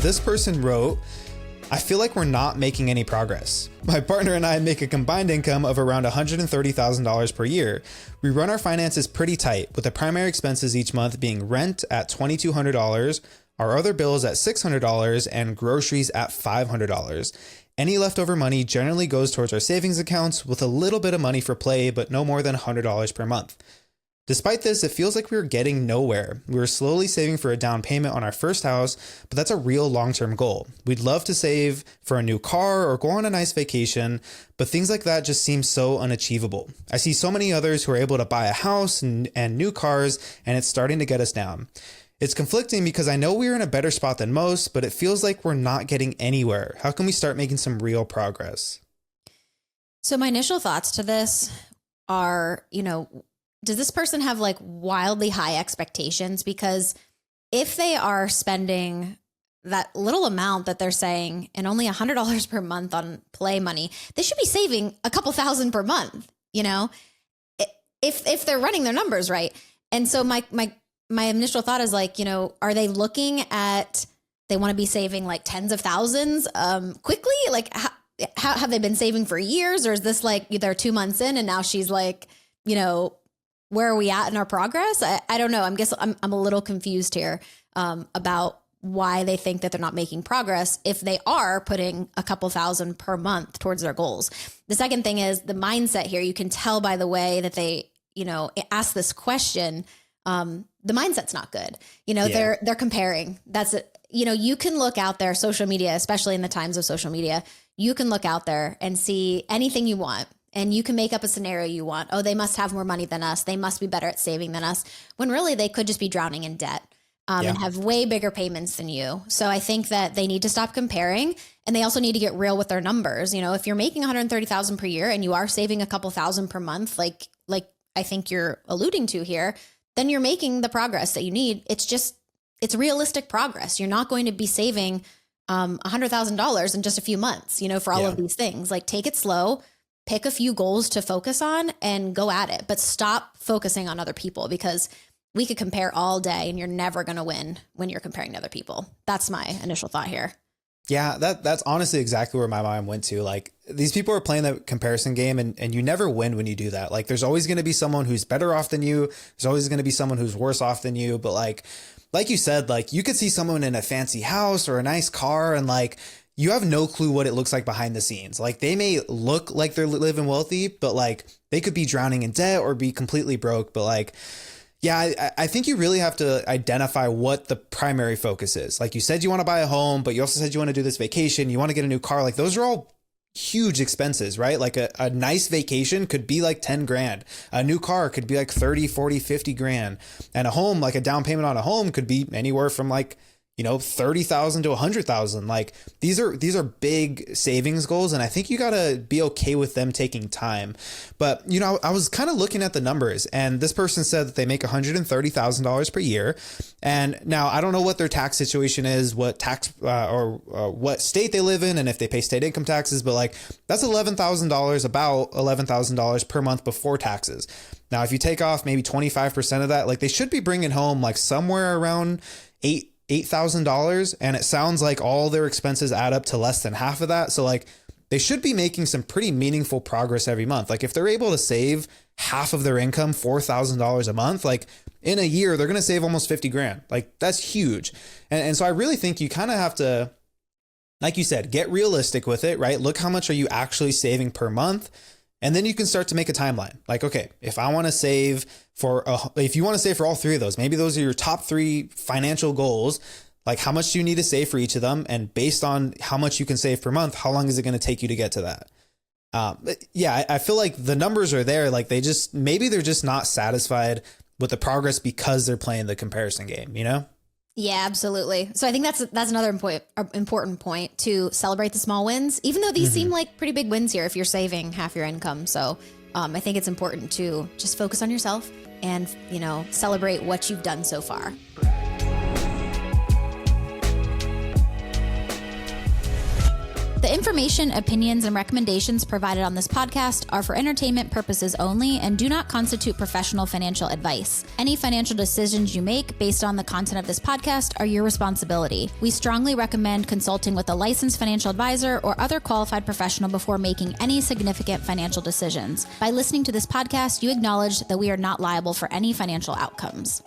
this person wrote, I feel like we're not making any progress. My partner and I make a combined income of around $130,000 per year. We run our finances pretty tight, with the primary expenses each month being rent at $2,200, our other bills at $600, and groceries at $500. Any leftover money generally goes towards our savings accounts, with a little bit of money for play, but no more than $100 per month. Despite this, it feels like we were getting nowhere. We were slowly saving for a down payment on our first house, but that's a real long-term goal. We'd love to save for a new car or go on a nice vacation, but things like that just seem so unachievable. I see so many others who are able to buy a house and new cars, and it's starting to get us down. It's conflicting because I know we're in a better spot than most, but it feels like we're not getting anywhere. How can we start making some real progress? So my initial thoughts to this are, does this person have like wildly high expectations? Because if they are spending that little amount that they're saying and only $100 per month on play money, they should be saving a couple thousand per month, if they're running their numbers right. And so my initial thought is like, are they looking at, they want to be saving like tens of thousands quickly? Like how have they been saving for years? Or is this like they're 2 months in and now she's like, where are we at in our progress? I don't know. I'm a little confused here about why they think that they're not making progress if they are putting a couple thousand per month towards their goals. The second thing is the mindset here. You can tell by the way that they, ask this question. The mindset's not good. They're comparing. That's it. You can look out there, social media, especially in the times of social media, you can look out there and see anything you want. And you can make up a scenario you want. Oh, they must have more money than us. They must be better at saving than us. When really they could just be drowning in debt and have way bigger payments than you. So I think that they need to stop comparing, and they also need to get real with their numbers. If you're making $130,000 per year and you are saving a couple thousand per month, like I think you're alluding to here, then you're making the progress that you need. It's realistic progress. You're not going to be saving $100,000 in just a few months, for all of these things. Like take it slow. Pick a few goals to focus on and go at it, but stop focusing on other people, because we could compare all day and you're never going to win when you're comparing to other people. That's my initial thought here. Yeah, that's honestly exactly where my mind went to. Like these people are playing the comparison game and you never win when you do that. Like there's always going to be someone who's better off than you. There's always going to be someone who's worse off than you. But like you said, like you could see someone in a fancy house or a nice car and like, you have no clue what it looks like behind the scenes. Like they may look like they're living wealthy, but like they could be drowning in debt or be completely broke. But like, yeah, I think you really have to identify what the primary focus is. Like you said, you want to buy a home, but you also said you want to do this vacation. You want to get a new car. Like those are all huge expenses, right? Like a nice vacation could be like 10 grand. A new car could be like 30, 40, 50 grand. And a home, like a down payment on a home could be anywhere from like, 30,000 to 100,000. Like these are big savings goals. And I think you got to be okay with them taking time. But, I was kind of looking at the numbers, and this person said that they make $130,000 per year. And now I don't know what their tax situation is, what tax or what state they live in, and if they pay state income taxes, but like that's $11,000, about $11,000 per month before taxes. Now, if you take off maybe 25% of that, like they should be bringing home like somewhere around $8,000. And it sounds like all their expenses add up to less than half of that. So like they should be making some pretty meaningful progress every month. Like if they're able to save half of their income, $4,000 a month, like in a year, they're going to save almost 50 grand. Like that's huge. And so I really think you kind of have to, like you said, get realistic with it, right? Look how much are you actually saving per month? And then you can start to make a timeline. Like, okay, if you want to save for all three of those, maybe those are your top three financial goals. Like how much do you need to save for each of them? And based on how much you can save per month, how long is it going to take you to get to that? I feel like the numbers are there. Like maybe they're just not satisfied with the progress because they're playing the comparison game, Yeah, absolutely. So I think that's another important point, to celebrate the small wins, even though these seem like pretty big wins here if you're saving half your income. So I think it's important to just focus on yourself and, celebrate what you've done so far. The The information, opinions, and recommendations provided on this podcast are for entertainment purposes only and do not constitute professional financial advice. Any financial decisions you make based on the content of this podcast are your responsibility. We strongly recommend consulting with a licensed financial advisor or other qualified professional before making any significant financial decisions. By listening to this podcast, you acknowledge that we are not liable for any financial outcomes.